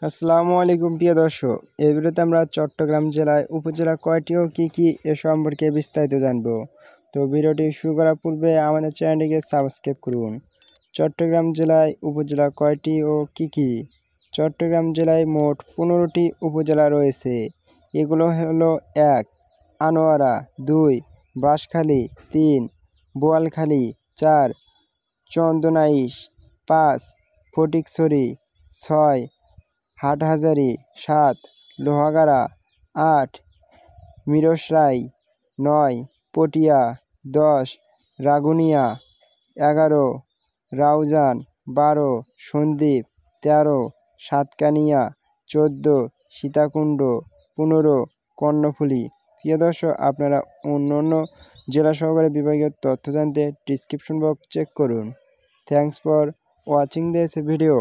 আসসালামু আলাইকুম প্রিয় দর্শক, এই ভিডিওতে আমরা চট্টগ্রাম জেলায় উপজেলা কয়টি ও কী কী এ সম্পর্কে বিস্তারিত জানব। তো ভিডিওটি শুরু করার পূর্বে আমাদের চ্যানেলটিকে সাবস্ক্রাইব করুন। চট্টগ্রাম জেলায় উপজেলা কয়টি ও কী কী? চট্টগ্রাম জেলায় মোট 15টি উপজেলা রয়েছে। এগুলো হলো: 1. আনোয়ারা, 2. বাঁশখালী, 3. বোয়ালখালী, 4. চন্দনাইশ, 5. ফটিকছড়ি, 6. হাটহাজারী, 7. লোহাগাড়া, 8. মিরসরাই, 9. পটিয়া, 10. রাঙ্গুনিয়া, 11. রাউজান, 12. সন্দ্বীপ, 13. সাতকানিয়া, 14. সীতাকুণ্ড, 15. কর্ণফুলী। প্রিয় দর্শক, আপনারা অন্য জেলা সহকারে বিভাগীয় তথ্য জানতে ডিসক্রিপশন বক্স চেক করুন। Thanks for watching this video.